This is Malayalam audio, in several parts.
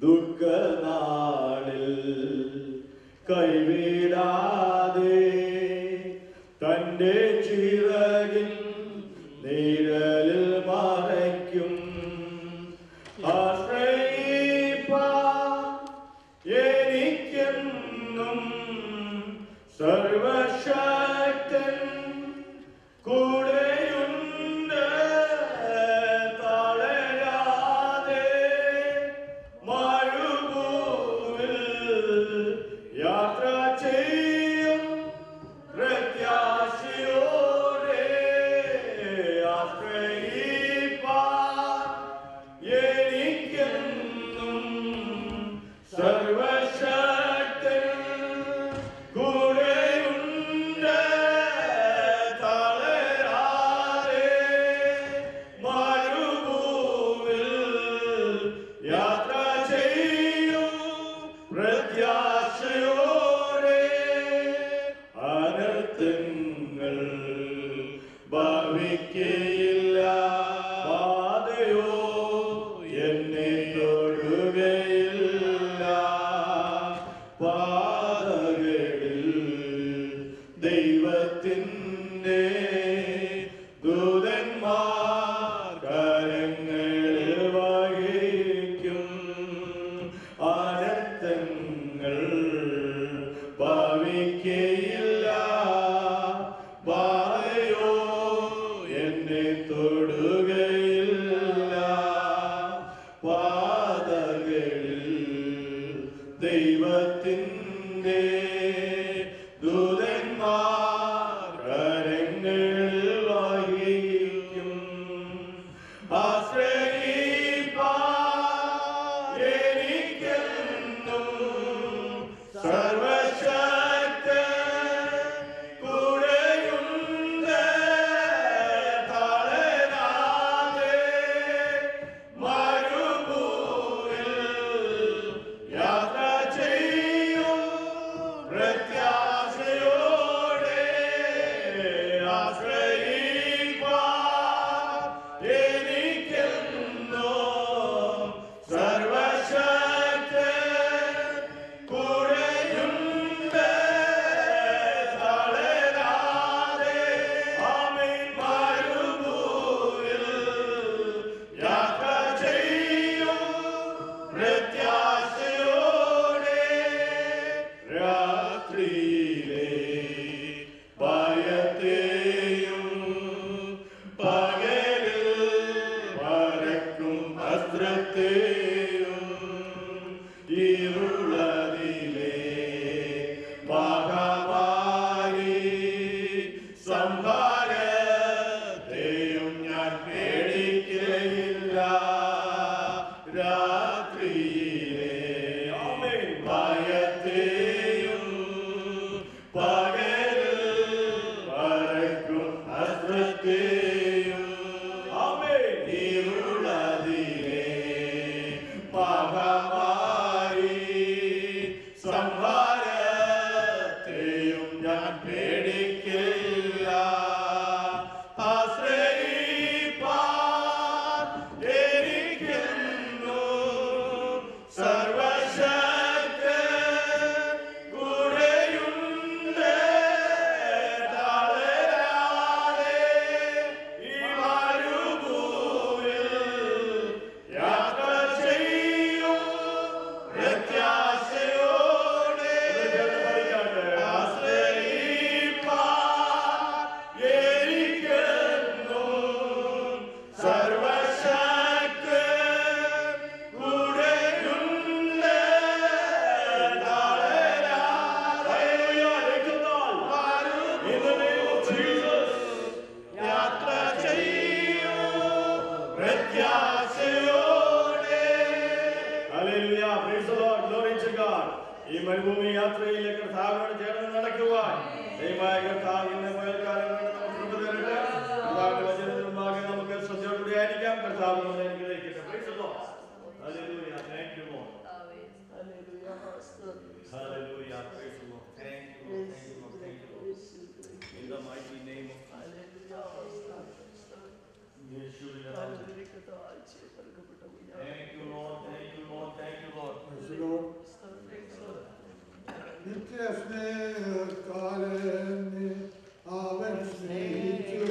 ദുഃഖനാളിൽ കൈവിടാതെ തന്റെ ചിറകിൻ നിഴലിൽ മറയ്ക്കും. എനിക്കെന്നും സർവശക്തൻ കൂടെയുണ്ട്. തളരാതെ മരുഭൂമിൽ യാത്ര ചെയ്യും പ്രത്യാശയോടെ ആശ്രയിപ്പാൻ എനിക്കെന്നും സർവശക്തൻ കൂടെയുണ്ട്. തളരാതെ മരുഭൂമിൽ യാത്ര ചെയ്യും പ്രത്യാശയോടെ. അനർത്ഥങ്ങൾ ഭവിക്കയില്ല, ബാധയോ എന്നെ തൊടുകയില്ല. പാതകളിൽ ദൈവത്തിൻ്റെ ദൂതന്മാർ കരങ്ങളിൽ വഹിക്കും. അനർത്ഥങ്ങൾ ഭവിക്കയില്ല, ബാധയോ എന്നെ തൊടുകയില്ല. പാതകളിൽ ദൈവത്തിൻ്റെ ദൂതന്മാർ കരങ്ങളിൽ വഹിക്കും. ആശ്രയിപ്പാൻ എനിക്കെന്നും സർവശക്തൻ കൂടെയുണ്ട്. തളരാതെ മരുഭൂമിൽ യാത്ര ചെയ്യും പ്രത്യാശയോടെ. ആശ്രയിപ്പാൻ എനിക്കെന്നും സർവശക്തൻ കൂടെയുണ്ട്. തളരാതെ ആമേൻ മരുഭൂമിൽ യാത്ര ചെയ്യും പ്രത്യാശയോടെ. രാത്രിയിലെ ഭയത്തെയും പകലിൽ പരക്കും അസ്ത്രത്തെയും ഇരുളതിലെ മഹാമാരി സംഹാരത്തെയും ഞാൻ പേടിക്കുകയില്ല. രാത്രിയിലെ ഭയത്തെയും പകലിൽ പരക്കും അസ്ത്രത്തെയും ഇരുളതിലെ മഹാമാരി സംഹാരത്തെയും ഞാൻ പേടിക്കില്ല. ആശ്രയിപ്പാൻ എനിക്കെന്നും സർവശക്തൻ കൂടെയുണ്ട്. തളരാതെ ഈ മരുഭൂമിൽ യാത്ര ചെയ്യും പ്രത്യാശയോടെ. ആശ്രയിപ്പാൻ എനിക്കെന്നും സർവശക്തൻ കൂടെയുണ്ട്. തളരാതെ in the name of Jesus യാത്ര ചെയ്യും പ്രത്യാശയോടെ. Hallelujah, praise the Lord, glory to God. ഈ മരുഭൂമി യാത്രയിൽ കർത്താവിനോട് ചേർന്ന് നടക്കുവാൻ ദൈവമായ കർത്താവ് ഇന്ന് പകൽക്കാലം നമുക്ക് കൃപ തരട്ടെ. കർത്താവിന്റെ വചനത്തിന് മുമ്പാകെ നമുക്ക് ശ്രദ്ധയോടുകൂടി ആയിരിക്കാം. കർത്താവ് നമ്മളെ അനുഗ്രഹിക്കട്ടെ. Praise the Lord. Hallelujah, thank you Lord. Hallelujah, praise the Lord. Thank you Lord, thank you Lord, thank you Lord. In the mighty name of Yeshua. Thank you Lord, thank you Lord, thank you Lord. നിത്യസ്നേഹത്താലെന്നെ അവൻ സ്നേഹിച്ചു.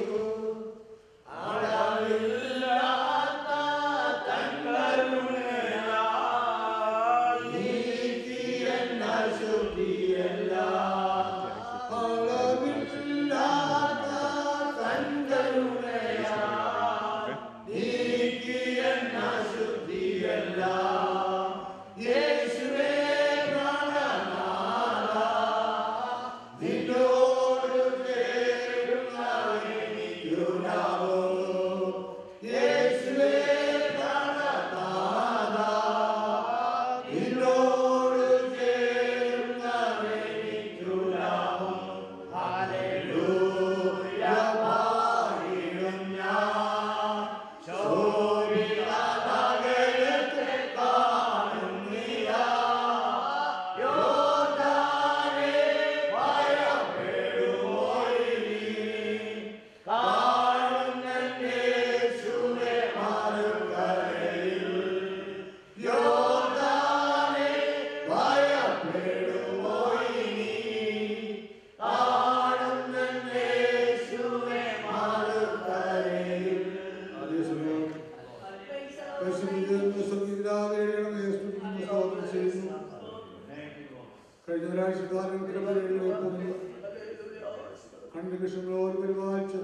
കണ്ണികൃഷ്ണങ്ങളോട് പരിപാലിച്ച്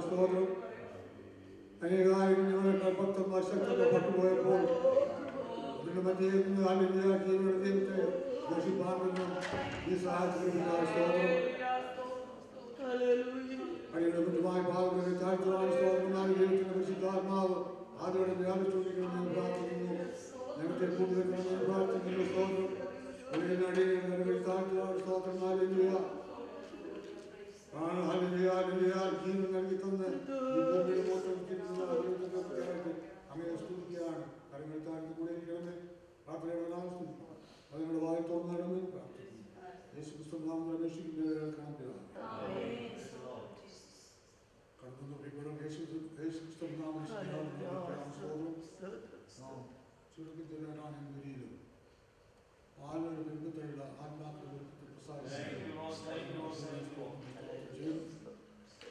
സ്തോത്രം. അനേകായിരം ഞങ്ങളെ കൽപ്പത്തന്മാർ ശക്തപ്പെട്ടു അതിന്റെ മധ്യേ ജീവയുടെ ദൈവത്തെ ദർശിപ്പാർന്നും ഈ സാഹചര്യത്തിനായ സ്തോത്രം. അടിയുടെ കുറ്റമായി ഭാഗങ്ങളെ താഴ്ത്തുവാൻ സ്തോത്രമായ ദൈവത്തിന്റെ പരിശുദ്ധാത്മാവ് ആദ്യയുടെ വ്യാപിച്ചുകൊണ്ടിരിക്കണമെന്ന് പ്രാർത്ഥിക്കുന്നു. ഞങ്ങൾക്ക് കൂടുതൽ പ്രാർത്ഥിക്കുന്നു. സ്തോത്രം. സ്തോത്രം. ഹല്ലേലൂയ. ജീവൻ നൽകി തന്ന് അങ്ങനെ സ്തുതിക്കുകയാണ്. കരങ്ങൾ താഴ്ത്തി കൂടെ ഇരിക്കണമേ. പ്രാർത്ഥനയുടെ സ്തുതിക്കും അതിനോട് വായി തോന്നണമെന്ന് പ്രാർത്ഥിക്കുന്നു. യേശു ക്രിസ്തു നാമം അന്വേഷിക്കുന്നവരെ കാണിക്കുകയാണ്. കടന്നു യേശു ക്രിസ്തു നാമം ചുരുക്കത്തിലാണ് ഗുരിയിലും ആളുകളുടെ ബന്ധത്തിലുള്ള ആത്മാക്കളുടെ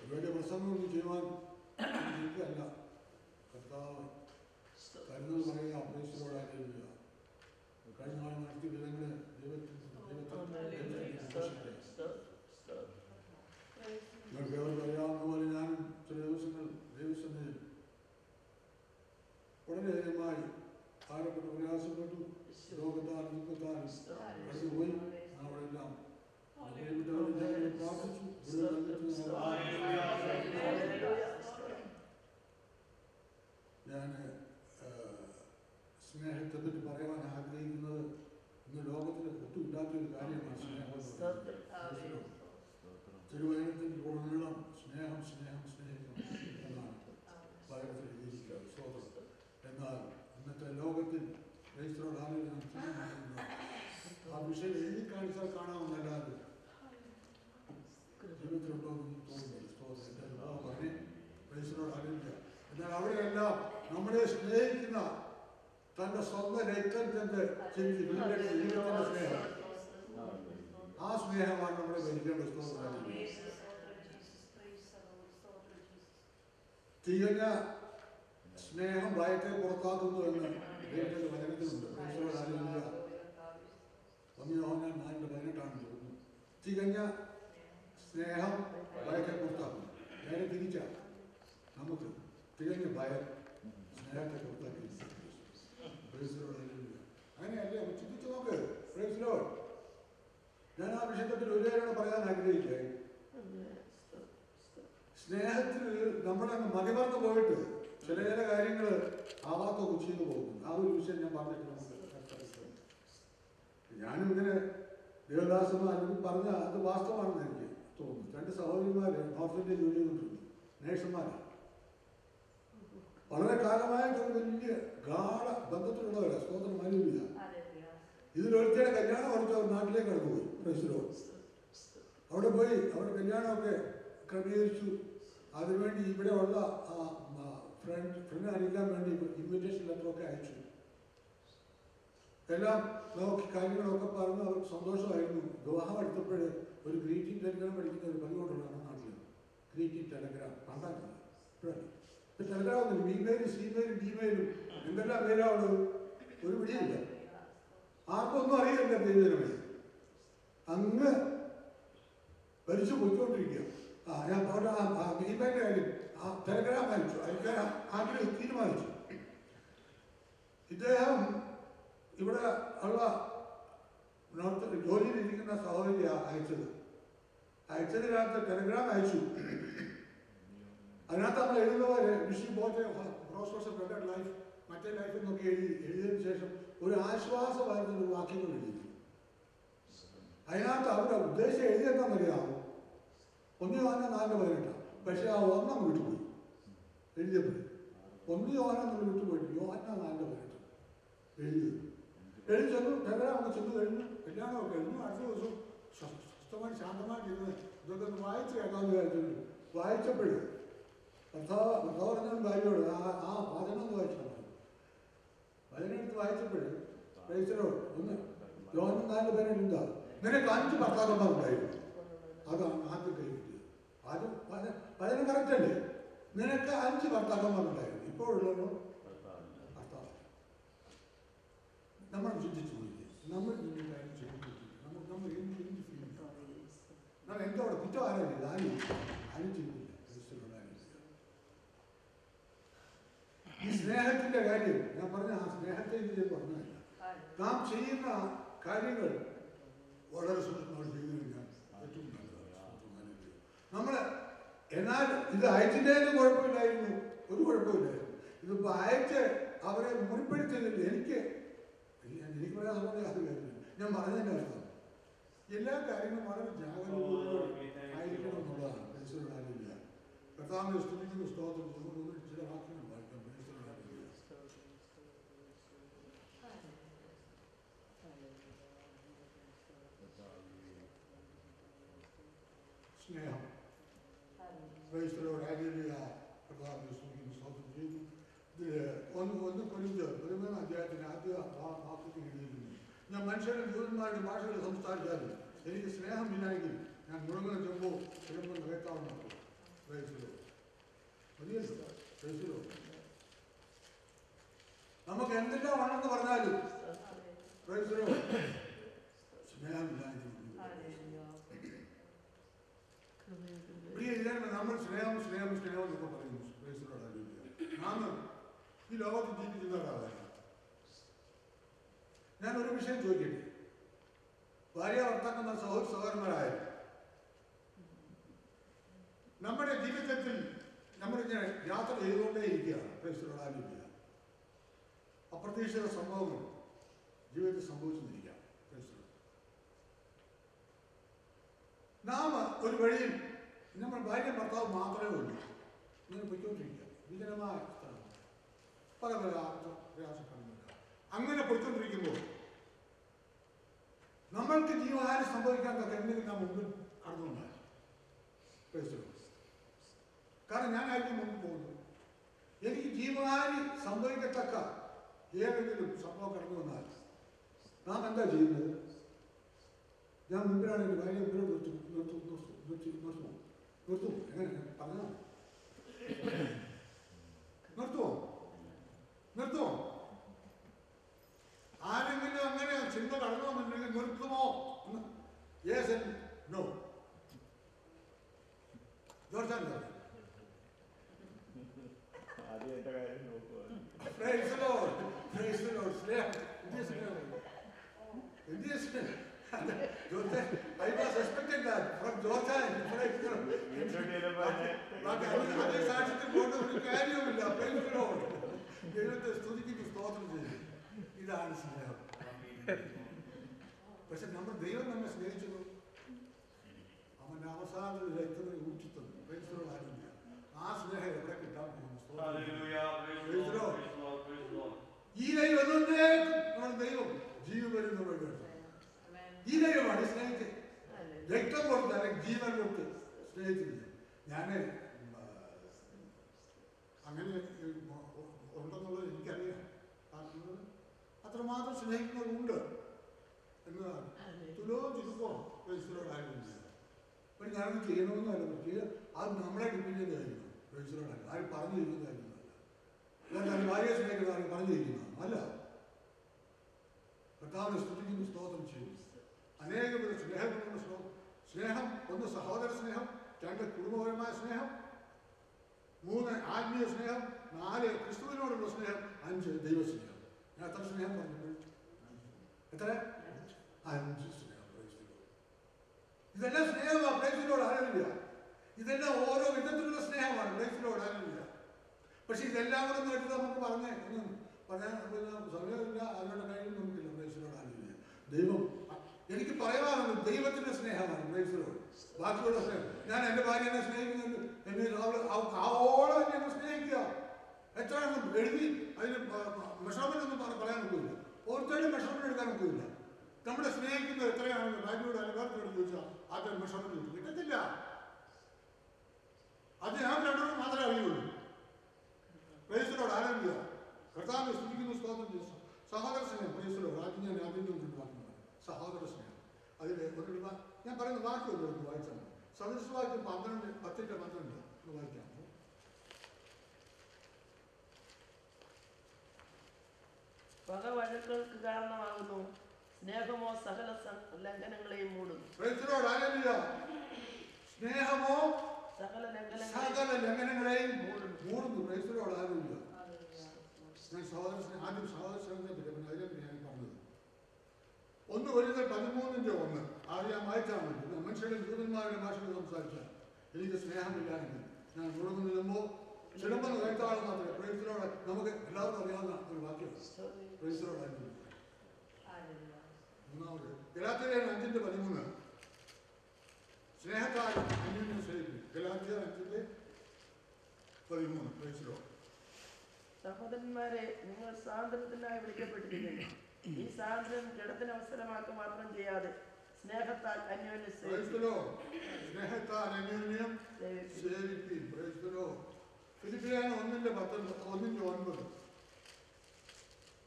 ഇവരുടെ പ്രസംഗമൊന്നും ചെയ്യുവാൻ എനിക്കല്ല. കർത്താവ് കരുതൽ പറയുക അപേക്ഷയോടായിരിക്കുക. കഴിഞ്ഞ നാൾ നടത്തിയ വിധങ്ങളെ നിങ്ങൾക്ക് അവർക്ക് അറിയാവുന്ന പോലെ ഞാനും ചില ദിവസങ്ങൾ ദൈവസന്നിധിയിൽ വളരെയധികമായി ഭാരപ്പെട്ടു പ്രയാസപ്പെട്ടു. രോഗത്താൽ ദുഃഖത്താൽ കടന്നുപോയി. അവിടെല്ലാം പ്രാർത്ഥിച്ചു. ഞാൻ സ്നേഹത്തെ പറ്റി പറയാൻ ആഗ്രഹിക്കുന്നത് ഇന്ന് ലോകത്തിൽ ഒട്ടുമില്ലാത്തൊരു കാര്യമാണ് സ്നേഹം. തിരുവചനത്തിൽ ഉടനീളം സ്നേഹം സ്നേഹം സ്നേഹിക്കണം എന്നാണ് പലതരത്തിൽ എഴുതിയിരിക്കുന്നത്. സ്തോത്രം. എന്നാൽ ഇന്നത്തെ ലോകത്തിൽ ക്രൈസ്തവരോട് ആ വിഷയം എഴുതി കാണിച്ചാൽ കാണാമെന്നല്ലാതെ ജീവിതത്തിലുണ്ടോ എന്ന് തോന്നുന്നില്ല. ക്രൈസ്തവരോട് അറിയില്ല. എന്നാൽ അവിടെയെല്ലാം നമ്മളെ സ്നേഹിക്കുന്ന തന്റെ സ്വന്തം രക്തം ചെന്ന് ജീവിതത്തിന്റെ സ്നേഹം, ആ സ്നേഹമാണ് നമ്മളെ ഭരിക്കേണ്ട. സ്തോത്രം. തികഞ്ഞ സ്നേഹം ഭയത്തെ പുറത്താക്കുന്നു എന്ന് ദൈവത്തിന്റെ വചനത്തിലുണ്ട്. യോഹന്നാൻ 4:18 തോന്നുന്നു. തികഞ്ഞ സ്നേഹം ഭയത്തെ പുറത്താക്കും. നേരെ തിരിച്ച നമുക്ക് തികഞ്ഞ ഭയം സ്നേഹത്തെ പുറത്താക്കി. അങ്ങനെയല്ലേ ചിന്തിച്ചു നോക്ക്. ഞാൻ ആ വിഷയത്തിൽ ഒരു കാര്യം പറയാൻ ആഗ്രഹിക്കുകയായി. സ്നേഹത്തിൽ നമ്മളങ്ങ് മതിമറന്നു പോയിട്ട് ചില കാര്യങ്ങൾ ആവാത്തൊക്കെ ചെയ്തു പോകുന്നു. ആ ഒരു വിഷയം ഞാൻ പറഞ്ഞിട്ട് നമുക്ക് ഞാനും ഇങ്ങനെ ദേവദാസന്മാർ പറഞ്ഞ അത് വാസ്തവമാണെന്ന് എനിക്ക് തോന്നുന്നു. 2 സഹോദരിമാർ നോർത്ത് ഇന്ത്യയിൽ ജോലി ചെയ്തിട്ടുണ്ട്. നേഴ്സുമാരാണ്. വളരെ കാലമായിട്ട് വലിയ ഗാഢ ബന്ധത്തിലുള്ളവരാണ്. സ്തോത്രം. ഹല്ലേലൂയ. ഇതിലൊരുത്തരുടെ കല്യാണം ഉറച്ച് അവർ നാട്ടിലേക്ക് കടന്നുപോയി. അവിടെ പോയി അവരുടെ കല്യാണമൊക്കെ ക്രമീകരിച്ചു. അതിനുവേണ്ടി ഇവിടെ ഉള്ള ഫ്രണ്ട് അറിയിക്കാൻ വേണ്ടി ഇൻവിറ്റേഷൻ ലെറ്ററൊക്കെ അയച്ചു. എല്ലാം നോക്കി കാര്യങ്ങളൊക്കെ പറഞ്ഞ് അവർക്ക് സന്തോഷമായിരുന്നു. വിവാഹം എടുത്തപ്പോൾ ഒരു ഗ്രീറ്റിംഗ് ടെലിഗ്രാം പഠിക്കുന്ന ഒരു പതിവുകൊണ്ടുള്ള നാട്ടിൽ. ഗ്രീറ്റിംഗ് ടെലഗ്രാം പണ്ടായിരുന്നു. ഇപ്പോഴല്ല. ഇപ്പം ടെലഗ്രാം ഒന്നുമില്ല. ഇമെയിലും സിമെയിലും ഡിമെയിലും എന്തെല്ലാം പേരാവുള്ളത് ഒരു പിടിയില്ല. ആർക്കൊന്നും അറിയില്ല ദൈവജനമേ. അങ്ങ് ഭരിച്ചു പോയിക്കൊണ്ടിരിക്കുക. ഞാൻ ഇമെയിലിൻ്റെ കാര്യം ടെലഗ്രാം അയച്ചു. അയക്കാൻ ആഗ്രഹം തീരുമാനിച്ചു. ഇദ്ദേഹം ഇവിടെ ഉള്ള ജോലിയിലിരിക്കുന്ന സഹോദരിയാണ് അയച്ചതിനകത്ത് ടെലഗ്രാം അയച്ചു. അതിനകത്ത് നമ്മൾ എഴുതുന്ന പോലെ വിഷി ബോട്ട് പ്രോസസ് ഓഫ് ബെറ്റർ ലൈഫ് മറ്റേ ലൈഫ് എന്നൊക്കെ എഴുതിയതിനു ശേഷം ഒരു ആശ്വാസമായിരുന്ന വാക്യങ്ങൾ എഴുതിയിരുന്നു. അതിനകത്ത് അവരുടെ ഉദ്ദേശം എഴുതിയെന്നറിയാമോ? 1 യോഹന്നാൻ 4:18. പക്ഷെ ആ ഒന്നും വിട്ടുപോയി. എഴുതിയപ്പോൾ 1 യോഹന്നാൻ വിട്ടുപോയിട്ട് യോഹന്നാൻ 4:18 എഴുതി ചെന്നു. ടെലഗ്രാം ഒക്കെ ചെന്ന് കഴിഞ്ഞു. കല്യാണമൊക്കെ കഴിഞ്ഞു. അടുത്ത ദിവസം സ്വസ്ഥമായി ശാന്തമായിട്ടിരുന്ന് ഇതൊക്കെ ഒന്ന് വായിച്ച് കേൾക്കാമെന്ന് വിചാരിച്ചിട്ടുണ്ട്. വായിച്ചപ്പോഴും ഭർത്താവ് ഭാര്യയോട് ആ വചനം ഒന്ന് വായിച്ചാൽ മതി. വചനം എടുത്ത് വായിച്ചപ്പോഴും പ്രൈസലോട് ഒന്ന് യോഹന്നാൻ 4:18 എന്താ? നിനക്ക് 5 ഭർത്താക്കന്മാരുണ്ടായിരുന്നു. അതാണ് ആദ്യം കൈ കിട്ടിയത്. ആദ്യം വചനം കറക്റ്റ് അല്ലേ? നിനക്ക് 5 ഭർത്താക്കന്മാരുണ്ടായിരുന്നു. ഇപ്പോഴുള്ളവരോ ഭർത്താവ്. നമ്മൾ ചിന്തിച്ചു പോയില്ലേ? നമ്മൾ ഇതിൻ്റെ കാര്യം ചിന്തിച്ചു. നമ്മൾ എന്ത് ഫീൽ നമ്മൾ എന്തോടെ കുറ്റം ആരായില്ല. ആരും ചിന്തിക്കില്ല. ഈ സ്നേഹത്തിന്റെ കാര്യം ഞാൻ പറഞ്ഞ ആ സ്നേഹത്തെ ഇത് പറഞ്ഞല്ല. നാം ചെയ്യുന്ന കാര്യങ്ങൾ വളരെ സൂക്ഷ്മമായി ചെയ്തു കഴിഞ്ഞാൽ ഏറ്റവും നല്ലതാണ്. നമ്മൾ എന്നാൽ ഇത് അയച്ചിട്ടേലും കുഴപ്പമില്ലായിരുന്നു. ഒരു കുഴപ്പമില്ലായിരുന്നു. ഇതിപ്പോൾ അയച്ച് അവരെ മുറിപ്പെടുത്തിയതില്ല. എനിക്ക് പറയാൻ സമയം അത് കാര്യമില്ല. ഞാൻ പറഞ്ഞതിൻ്റെ അർത്ഥം എല്ലാ കാര്യങ്ങളും വളരെ ജാഗ്രതയോടെ ആയിരിക്കണം എന്നുള്ളതാണ്. മനസ്സിലുള്ള കാര്യമില്ല. കർത്താവിനെ സ്തുതിക്കുന്ന സ്തോത്രം ചില വാക്യങ്ങൾ വായിക്കാം. മനസ്സിലുള്ള കാര്യമില്ല. സ്നേഹം ക്രൈസ്തവരോട് ആരോഗ്യ കർത്താവിനെ സ്തുതിക്കുന്ന സ്തോത്രം ചെയ്യുന്നു. ഒന്ന് കൊരിന്ത്യർ 11 അധ്യായത്തിന് ആദ്യ വാക്യത്തിൽ എഴുതിയിരുന്നു. ഞാൻ മനുഷ്യരുടെ ദൂതന്മാരുടെ ഭാഷകൾ സംസാരിച്ചാലും എനിക്ക് സ്നേഹമില്ലെങ്കിൽ ഞാൻ മുഴുവൻ ചെമ്പോ ചെമ്പോ നികത്താവുന്ന നമുക്ക് എന്തെല്ലാം ആണെന്ന് പറഞ്ഞാലും സ്നേഹമില്ലായിരുന്നു. നമ്മൾ സ്നേഹം സ്നേഹം സ്നേഹം എന്നൊക്കെ പറയുന്നു. നാം ഈ ലോകത്ത് ജീവിക്കുന്ന ഒരാളാണ്. ഞാനൊരു വിഷയം ചോദിക്കട്ടെ. ഭാര്യ ഭർത്താക്കന്മാർ സഹോദരന്മാരായ നമ്മുടെ ജീവിതത്തിൽ നമ്മളിങ്ങനെ യാത്ര ചെയ്തുകൊണ്ടേ ഇരിക്കുകയാണ്. ക്രൈസ്തവരാലില്ല അപ്രതീക്ഷിത സംഭവങ്ങൾ ജീവിതത്തിൽ സംഭവിച്ചെന്നിരിക്കാം. ക്രൈസ്തവർ നാം ഒരു വഴിയിൽ നമ്മൾ ഭാര്യ ഭർത്താവ് മാത്രമേ ഉള്ളൂ. ഇങ്ങനെ പൊയ്ക്കൊണ്ടിരിക്കുക. വിജനമായ സ്ഥലം പല പല പ്രയാസപ്പെടുന്നില്ല. അങ്ങനെ പൊയ്ക്കൊണ്ടിരിക്കുമ്പോൾ നമ്മൾക്ക് ജീവഹാനി സംഭവിക്കാത്തൊക്കെ എന്തെങ്കിലും നാം മുമ്പിൽ കടന്നുണ്ടായി. കാരണം ഞാനായിരിക്കും മുമ്പിൽ പോകുന്നത്. എനിക്ക് ജീവഹാനി സംഭവിക്കത്തക്ക ഏതെങ്കിലും സംഭവം കടന്നു വന്നാൽ നാം എന്താ ചെയ്യുന്നത്? ഞാൻ മുമ്പിലാണ് എൻ്റെ ഭാര്യ മുമ്പിലോട്ട് നിർത്തും. എങ്ങനെ പറഞ്ഞാൽ നിർത്തുമോ? ആരെങ്കിലും അങ്ങനെ ചിന്ത കടന്നുവെന്നുണ്ടെങ്കിൽ നിർത്തുമോ? Yes and no. I was expecting that from Georgia. അതേ സാക്ഷ്യത്തിൽ കൊണ്ട് ഒരു കാര്യവുമില്ല. ദൈവത്തെ സ്തുതിക്കുന്നു, സ്തോത്രം ചെയ്തു. ഇതാണ് സ്നേഹം. പക്ഷെ നമ്മൾ ദൈവം നമ്മെ സ്നേഹിച്ചത് അവന്റെ അവസാന രക്തത്തിൽ ഊറ്റിത്തന്നു. ആരുമില്ല. ആ സ്നേഹം എവിടെ കിട്ടാൻ പോകുന്നു? ഈ ദൈവം നമ്മുടെ ദൈവം ജീവൻ ഈ ദൈവമാണ് സ്നേഹിച്ചത്. രക്തം കൊടുത്ത് അല്ലെങ്കിൽ ജീവൻ കൊടുത്ത് സ്നേഹിച്ചില്ല. ഞാൻ അങ്ങനെ ഉണ്ടെന്നുള്ളത് എനിക്കറിയാം. അത്രമാത്രം സ്നേഹിക്കുന്നവരുണ്ട് എന്നതാണ്. തുലവും ചുരുക്കവും പ്രൈസിലോടായിരുന്നു. അപ്പം ഞാനൊന്നും ചെയ്യണമെന്നല്ല, പക്ഷേ അത് നമ്മളെ ഡിപ്പെൻഡ് ചെയ്ത് കാര്യമാണ്. പ്രൈസിലോടല്ല, ആരും പറഞ്ഞു തരുന്ന കാര്യമൊന്നുമല്ല. അല്ലാതെ ഭാര്യയെ സ്നേഹിക്കുന്ന ആരും പറഞ്ഞു തരുന്നതാണ് അല്ല. കർത്താവിനെ സ്തുതിക്കുന്നു, സ്തോത്രം ചെയ്യും. അനേകം സ്നേഹങ്ങളുള്ള സ്നേഹം. ഒന്ന് സഹോദര സ്നേഹം, രണ്ട് കുടുംബപരമായ സ്നേഹം, മൂന്ന് ആത്മീയ സ്നേഹം, നാല് ക്രിസ്തുവിനോടുള്ള സ്നേഹം, അഞ്ച് ദൈവസ്നേഹം. ഞാൻ എത്ര സ്നേഹം പറഞ്ഞു? എത്ര? 5 സ്നേഹം. ഇതെല്ലാം സ്നേഹമാണ്. പ്രൈസിലോട് ആരുമില്ല. ഇതെല്ലാം ഓരോ വിധത്തിലുള്ള സ്നേഹമാണ്. പ്രൈസിലോട് ആരുമില്ല. പക്ഷെ ഇതെല്ലാം കൂടെ ഒന്ന് എടുത്ത് നമുക്ക് പറയാൻ സമയമില്ല, അതിനുള്ള കഴിയും നമുക്കില്ല. പ്രൈസിലോട് ആരുമില്ല. ദൈവം എനിക്ക് പറയാറുണ്ട്, ദൈവത്തിന്റെ സ്നേഹമാണ് പ്രൈസിലോട്. ബാക്കിയുള്ള സ്നേഹം, ഞാൻ എൻ്റെ ഭാര്യനെ സ്നേഹിക്കുന്നുണ്ട്, എന്നെ ആവോളം എന്നെ സ്നേഹിക്കുക. എത്രയാണെന്ന് എഴുതി അതിന് മെഷർമെന്റ് ഒന്നും പറയാൻ ഒക്കില്ല. ഓരോരുത്തരും മെഷർമെന്റ് എടുക്കാൻ ഒക്കില്ല. നമ്മുടെ സ്നേഹിക്കുന്നത് എത്രയാണെന്ന് ഭാര്യയോട് അലങ്കാരത്തോട് ചോദിച്ചാൽ ആദ്യം മെഷർമെന്റ് കിട്ടത്തില്ല. അത് ഞാൻ രണ്ടോടും മാത്രമേ അറിയുള്ളൂ. പ്രൈസിലോട് ആരംഭിക്കുക. കർത്താവിനെ സ്തുതിക്കുന്നു, സ്തോത്രം ചെയ്യുന്നു. സഹോദര സ്നേഹം. പ്രൈസിലോട് ആദ്യം ഞാൻ വാക്കുന്നുണ്ട്. സഹോദര സ്നേഹം. അതിൽ ഞാൻ പറയുന്ന വാക്കുകൾ ഒന്ന് വായിച്ചാൽ സദൃശവാക്യം 10:12 വായിക്കാം. പകവഴക്കുകൾക്ക് കാരണമാകുന്നു, സ്നേഹമോ സകല ലംഘനങ്ങളെയും മൂടുന്നു. സ്നേഹമോ സകല ലംഘനങ്ങളെയും മൂടുന്നു. പ്രൈസിലോട് ആരുമില്ല. ഞാൻ ആദ്യം സഹോദര സ്നേഹത്തെ പറ്റി അതിലേക്ക് ഞാൻ പറഞ്ഞത് 1 Corinthians 13:1 ആദ്യം ഞാൻ വായിച്ചാൽ മതി. മനുഷ്യരുടെ ജൂതന്മാരുടെ ഭാഷയിൽ സംസാരിച്ചാൽ എനിക്ക് സ്നേഹമില്ലായെങ്കിൽ ഞാൻ മുഴുവൻ നിൽക്കുമ്പോൾ ചിലമ്പെന്ന് കേട്ടാൾ മാത്രമേ. പ്രൈസിലോട് നമുക്ക് എല്ലാവർക്കും അറിയാവുന്ന ഒരു വാക്യം. പ്രൈസിലോട് ആയിരുന്നു. മൂന്നാമത് ഗലാത്യർ 5:13 സ്നേഹത്താൽ അന്യോന്യം സ്നേഹിക്കും. ഗലാത്യർ 5:13. പ്രൈസിലോട്. സഹോദരന്മാരെ, നിങ്ങൾ സ്വാതന്ത്ര്യത്തിനായി വിളിക്കപ്പെട്ടിരിക്കുന്നു. ഈ സ്വാതന്ത്ര്യം ജഡത്തിന് അവസരമാക്കുക മാത്രം ചെയ്യാതെ സ്നേഹത്താൽ അന്യോന്യം സേവിക്കും. ഫിലിപ്പിയർ 1:9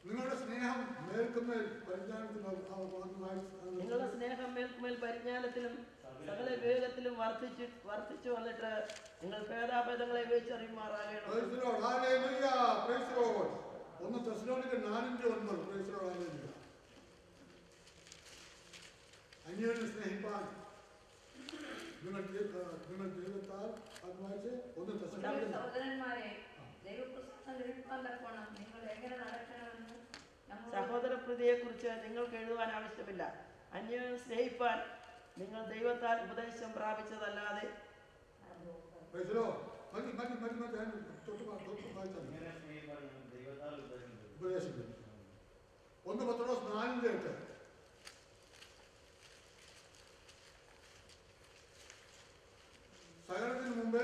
നിങ്ങളുടെ സ്നേഹം മേൽക്കുമേൽ പരിജ്ഞാനത്തിലും നിങ്ങളുടെ സ്നേഹം മേൽക്കുമേൽ പരിജ്ഞാനത്തിലും സകല വിവേകത്തിലും വർദ്ധിച്ചു വന്നിട്ട് നിങ്ങൾ ഭേദാഭേദങ്ങളെ ഉപയോഗിച്ചറിയുമാറാകണം. 1 തെസ്സലോനിക്കർ 4:9 അന്യോന്യം സ്നേഹിപ്പാൻ നിങ്ങൾ ദൈവത്താൽ അത് വായിച്ച് 1 തെസ്സലോനിക്കർ. സഹോദരന്മാരെ, ദൈവപ്രസാദം ലഭിക്കാൻ തക്കവണ്ണം നിങ്ങൾ എങ്ങനെ നടക്കണമെന്ന് സഹോദരപ്രീതിയെ കുറിച്ച് നിങ്ങൾക്ക് എഴുതുവാൻ ആവശ്യമില്ല. അന്യോന്യം സ്നേഹിപ്പാൻ നിങ്ങൾ ദൈവത്താൽ ഉപദേശം പ്രാപിച്ചതല്ലാതെ. ഉപദേശം 1 പത്രോസ് 4:8 സകലത്തിന് മുമ്പേ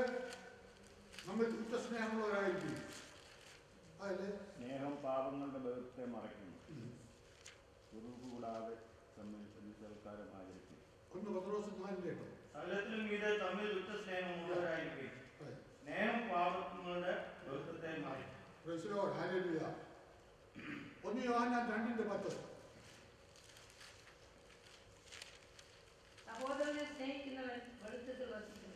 നമ്മൾ യുദ്ധസ്നേഹമുള്ളവരായിരിക്കും. അതല്ലേ? സ്നേഹം പാപങ്ങളുടെ ബന്ധത്തെ മറയ്ക്കുന്നു, കൂടാതെ തമ്മിൽ പ്രതിസൽക്കാരം ആചരിക്കും. 1 പത്രോസ് 4:8 സകലത്തിലും മീതെ തമ്മിൽ യുദ്ധസ്നേഹമുള്ളവരായിരിക്കും, സ്നേഹം പാപങ്ങളുടെ ബന്ധത്തെ മറയ്ക്കും. 1 യോഹന്നാൻ 2:10 സഹോദരനെ സ്നേഹിക്കുന്നവൻ വെളിച്ചത്തിൽ വസിക്കുന്നു.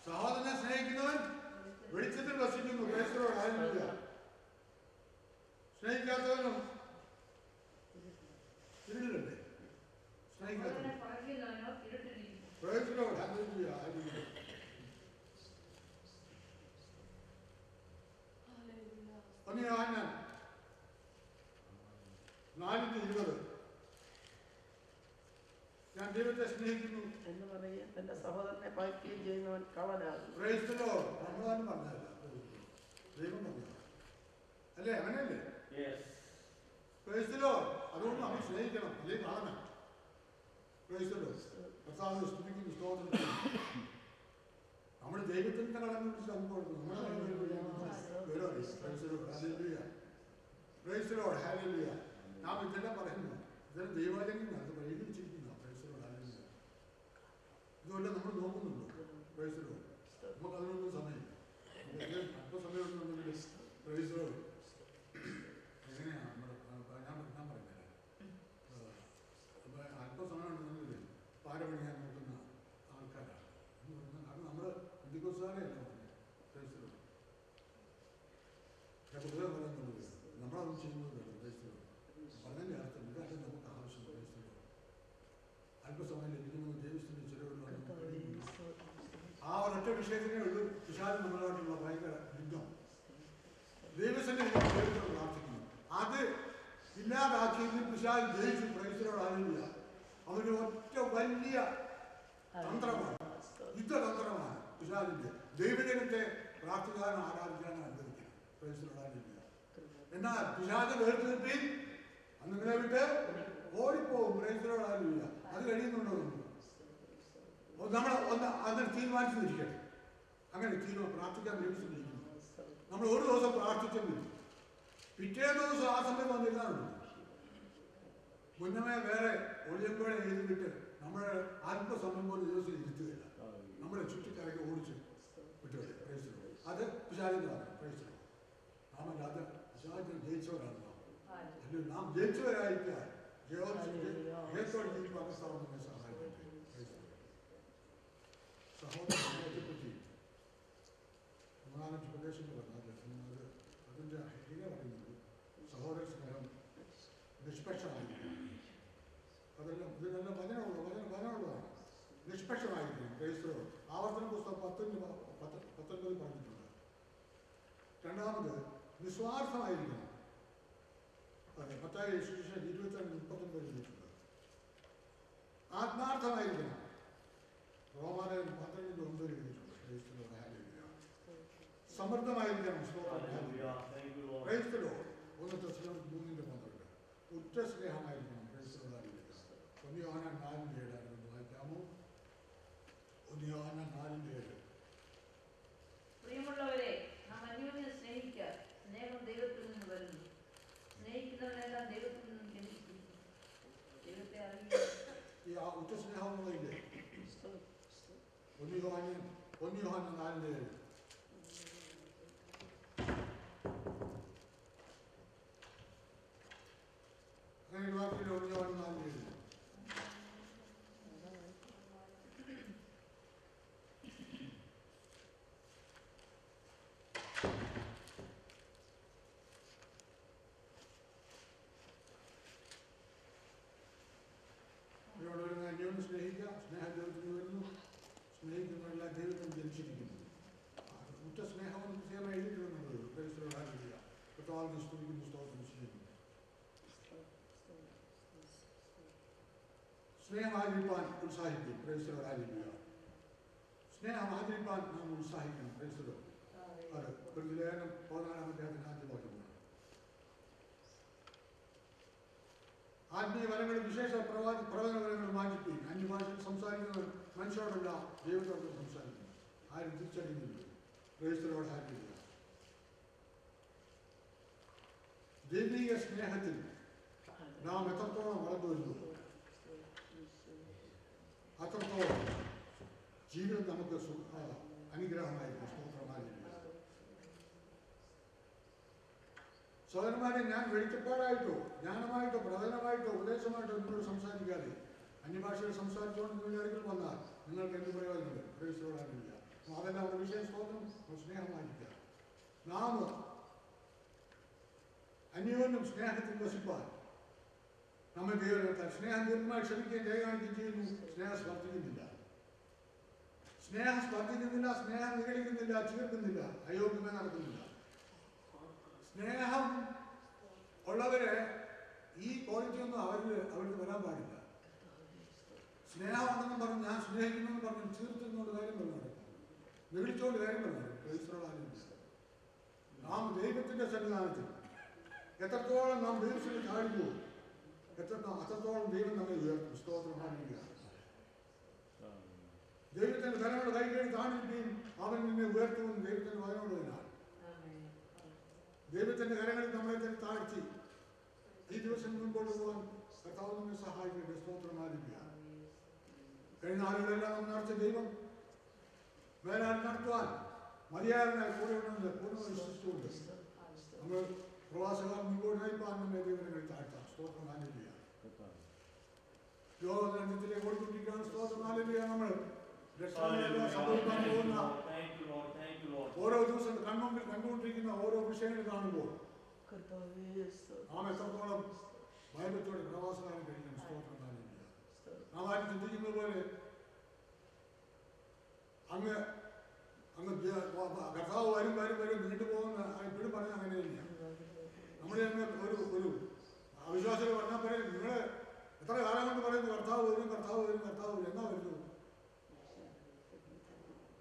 സഹോദരനെ സ്നേഹിക്കുന്നവൻ വെളിച്ചത്തിൽ വസിക്കുന്നു. സ്നേഹിക്കാത്തവനും ഇരുട്ടിലല്ലേ? സഹോദരനെ പകയ്ക്കുന്നവനോ ഇരുട്ടിലിരിക്കുന്നു. യോഹന്നാൻ 4:20 ഞാൻ ദൈവത്തെ സ്നേഹിക്കുന്നു എന്ന് പറയുകയും തന്റെ സഹോദരനെ പകയ്ക്കുകയും ചെയ്യുന്നവൻ കള്ളനാകും. നമ്മളാരും പറഞ്ഞല്ല, ദൈവം പറഞ്ഞ അല്ലേ? അങ്ങനെയല്ലേ? അതുകൊണ്ട് നമ്മൾ സ്നേഹിക്കണം, അല്ലേ? കാണണം. കർത്താവിനെ സ്തുതിക്കുന്നു, സ്തോത്രം ചെയ്യുന്നു. നമ്മുടെ ദൈവത്തിന്റെ കടം പിടിച്ച് അനുഭവം നാം ഇതെല്ലാം പറയുന്നു. ഇതെല്ലാം ദൈവാലയങ്ങളാണ്, അത് എഴുതി വെച്ചിരിക്കുന്ന. ഇതുകൊണ്ട് നമ്മൾ നോക്കുന്നുണ്ടോ? നമുക്ക് അതിനൊന്നും സമയമില്ല. അല്പസമയമൊന്നുണ്ടെങ്കിൽ വിഷയത്തിനേ ഉള്ളൂ പിശാച് നമ്മളോട്ടുള്ള ഭയങ്കര യുദ്ധം. ദൈവസന്നിധിയിൽ പ്രാർത്ഥിക്കുന്നു. അത് ഇല്ലാതാക്കിയതിൽ പിശാച് ജയിച്ചു. പ്രൈസിനോട് ആരുമില്ല. അവന് ഒറ്റ വലിയ തന്ത്രമാണ്, യുദ്ധതന്ത്രമാണ് പിശാചിന്റെ. ദൈവജനത്തെ പ്രാർത്ഥിക്കാനും ആരാധിക്കാനും അനുവദിക്കണം. പ്രൈസിനോട് ആരുമില്ല. എന്നാൽ പിശാച് വേർതിരിപ്പിൽ നിങ്ങളെ വിട്ട് ഓടിപ്പോകും. പ്രൈസിനോട് ആരുമില്ല. അത് കഴിയുന്നുണ്ടോ? നമ്മൾ അതിന് തീരുമാനിച്ചു നിൽക്കട്ടെ. അങ്ങനെ പ്രാർത്ഥിക്കാൻ ദൈവത്തിനിരിക്കുന്നു. നമ്മൾ ഒരു ദിവസം പ്രാർത്ഥിച്ചെങ്കിൽ പിറ്റേ ദിവസം ആ സമയം വന്നിരുന്നാണ്. മുന്നമേ വേറെ ഒളിയമ്പോഴെ എഴുതിവിട്ട് നമ്മുടെ അല്പസമയം പോലെ ദിവസം ഇരുത്തുകയില്ല. നമ്മളെ ചുറ്റിക്കരയ്ക്ക് ഓടിച്ച് വിട്ടുകളെ. അത് പിശാചിന്റെ പ്രൈസ്. നാം അത് പിശാചിനെ ജയിച്ചവരാണ്. അല്ലെങ്കിൽ നാം ജയിച്ചവരായിരിക്കാൻ ജയത്തോടെ ജീവിക്കാൻ നമ്മെ സഹായിക്കട്ടെ. സഹോദരത്തെ മൂന്നാലഞ്ച് പ്രദേശങ്ങൾ പറഞ്ഞത് അതിൻ്റെ ഹെഡിക പറയുന്നത് സഹോദര സ്നേഹം നിഷ്പക്ഷമായിരിക്കണം. അതെല്ലാം ഇതിനെല്ലാം വചനമുള്ളതാണ്. നിഷ്പക്ഷമായിരിക്കണം. ക്രൈസ്തവർ ആവർത്തന പുസ്തകം 19 പറഞ്ഞിട്ടുണ്ട്. രണ്ടാമത് നിസ്വാർത്ഥമായിരിക്കണം. അതെ, മത്തായി സുവിശേഷം 22:39 എഴുതിയിട്ടുണ്ട്. ആത്മാർത്ഥമായിരിക്കണം. റോമാലയം 12:9 എഴുതിയിട്ടുണ്ട്. ക്രൈസ്തവർ സമൃദ്ധമായിരിക്കണം. ക്രൈസ്തവോ 1 തെസ്സലോനിക്കർ 3:12 ഉറ്റ സ്നേഹമായിരിക്കണം. ക്രൈസ്തവരായിരിക്കുക. 1 യോഹന്നാൻ 4:7 വായിക്കാമോ? 1 യോഹന്നാൻ 4:7. പ്രിയമുള്ളവരെ, നാം അന്യോന്യം സ്നേഹിക്കുക. സ്നേഹം ദൈവത്തിൽ നിന്ന് വരുന്നു. സ്നേഹിക്കുന്നവരെല്ലാം ദൈവത്തിൽ നിന്ന് ജനിച്ചിരിക്കുന്നു. ദൈവത്തെ അറിയുക. ഈ ഉറ്റ സ്നേഹം എന്നുള്ളതില്ലേ 1 യോഹന്നാൻ 4:7. അങ്ങനെ വാക്കിൽ 1 യോഹന്നാൻ 4:7. അന്യോന്യം സ്നേഹിക്കുക. സ്നേഹം ദൈവത്തിന് വരുന്നു. സ്നേഹിക്കുന്നവരെല്ലാം ദൈവത്തിന് ജനിച്ചിരിക്കുന്നു. ഉറ്റ സ്നേഹം പ്രത്യേകം എഴുതിയിട്ടുണ്ടെന്നുള്ളത് ക്രൈസ്തവരായിരിക്കുക. കർത്താവിനെ സ്തുതിക്കുന്നു, സ്തോത്രം ചെയ്യുന്നു. സ്നേഹം ആചരിപ്പാൻ ഉത്സാഹിക്കും. ക്രൈസ്തവരായിരിക്കുക. സ്നേഹം ആചരിപ്പാൻ നാം ഉത്സാഹിക്കണം. ക്രൈസ്തവർ അത് ഒരു ലേഖനം 14-ാമത്തെ വാക്യമാണ്. ആത്മീയ വരങ്ങളും വിശേഷ പ്രവചന വരങ്ങളും വാഞ്ചിക്കുകയും അന്യഭാഷയിൽ സംസാരിക്കുന്നവർ മനുഷ്യരോടല്ല ദൈവത്തോട് സംസാരിക്കുന്നു. ആരും തിരിച്ചറിയുന്നില്ല. ക്രൈസ്തവരോട് ആയിരിക്കുക. ദൈവിക സ്നേഹത്തിൽ നാം എത്രത്തോളം വളർന്നു വരുന്നു അത്രത്തോളം ജീവിതം നമുക്ക് അനുഗ്രഹമായിരിക്കും. സ്തോത്രമായിരിക്കും. സഹോദരന്മാരെ, ഞാൻ വെളിച്ചപ്പാടായിട്ടോ ജ്ഞാനമായിട്ടോ പ്രവചനമായിട്ടോ ഉപദേശമായിട്ടോ നിങ്ങളോട് സംസാരിക്കാതെ അന്യഭാഷയിൽ സംസാരിച്ചുകൊണ്ട് നിങ്ങളുടെ അടുക്കൽ വന്നാൽ നിങ്ങൾക്ക് എന്ത് പ്രയോജനമുണ്ട്? ക്രൈസ്തവരായിരിക്കുക. അതെല്ലാം ഒരു വിഷയം. സ്തോത്രം സ്നേഹമായിരിക്കുക. നാം അന്യോന്യം സ്നേഹത്തിൽ വസിപ്പാൻ നമ്മൾ ദൈവത്താൽ സ്നേഹം ദീർഘമായി ക്ഷമിക്കുകയും ദയകാണിക്കുകയും ചെയ്യുന്നു. സ്നേഹം സ്പർദ്ധിക്കുന്നില്ല. സ്നേഹം നിഗളിക്കുന്നില്ല, ചീർക്കുന്നില്ല, അയോഗ്യമേ നടക്കുന്നില്ല. സ്നേഹം ഉള്ളവരെ ഈ ക്വാളിറ്റി ഒന്നും അവർക്ക് വരാൻ പാടില്ല. സ്നേഹമാണെന്നും പറഞ്ഞ് ഞാൻ സ്നേഹിക്കുന്നെന്ന് പറഞ്ഞ് ചീർത്തുന്നോട് കാര്യം പറഞ്ഞു, നിഗളിച്ചോണ്ട് കാര്യം പറഞ്ഞു. ക്രൈസ്തവരായിരിക്കും. നാം ദൈവത്തിന്റെ സന്നിധാനത്തിൽ എത്രത്തോളം നാം ദൈവത്തിന് താഴ്ന്നു അത്രത്തോളം ദൈവം നമ്മെ ഉയർത്തും. സ്തോത്രമായിരിക്കുക. ദൈവത്തിന്റെ ധനങ്ങളുടെ കൈകേറി താഴ്ന്നിരിക്കുകയും അവൻ നിന്നെ ഉയർത്തുമെന്ന് ദൈവത്തിന്റെ വചനമുള്ളതിനാൽ ദൈവത്തിന്റെ കരങ്ങളിൽ നമ്മളെ തന്നെ താഴ്ത്തി ഈ ദിവസം മുൻപോട്ട് പോകാൻ കർത്താവ് നമ്മെ സഹായിക്കട്ടെ. സ്തോത്രമായിരിക്കുക. കഴിഞ്ഞ ആളുകളെല്ലാം നമ്മൾ നടത്തിയ ദൈവം വേറെ നടത്തുവാൻ മതിയായവനായി കൂടെ ഉണ്ടെന്ന് പൂർണ്ണമായി വിശ്വസിച്ചുകൊണ്ട് നമ്മൾ പ്രവാസകാലം മുൻപോട്ട് നയിപ്പാൻ നമ്മെ ദൈവങ്ങളിൽ താഴ്ത്താം. സ്തോത്രമായിരിക്കുക. ലോകത്തിലേക്ക് ഓടിക്കൊണ്ടിരിക്കുകയാണ്. സ്തോത്രമായിരിക്കുക. നമ്മൾ സംഭവിക്കാൻ പോകുന്ന ഓരോ ദിവസം കൺമുമ്പിൽ കണ്ടുകൊണ്ടിരിക്കുന്ന ഓരോ വിഷയങ്ങൾ കാണുമ്പോൾ നാം എത്രത്തോളം ഭയത്തോടെ പ്രവാസകാലം കഴിക്കണം. സ്തോത്രമായിരിക്കുക. നാം ആരും ചിന്തിക്കുന്നത് പോലെ അങ്ങ് അങ്ങ് കർത്താവ് വരും വരും വരും നീണ്ടു പോകുന്ന ഇപ്പോഴും പറഞ്ഞ അങ്ങനെ തന്നെയാണ്. നമ്മുടെ അങ്ങ് ഒരു അവിശ്വാസികൾ പറഞ്ഞാൽ പറയും, നിങ്ങൾ എത്ര കാലം കൊണ്ട് പറയുന്നു കർത്താവ് വരും കർത്താവ് വരും കർത്താവ് വരും, എന്നാ വരുന്നു?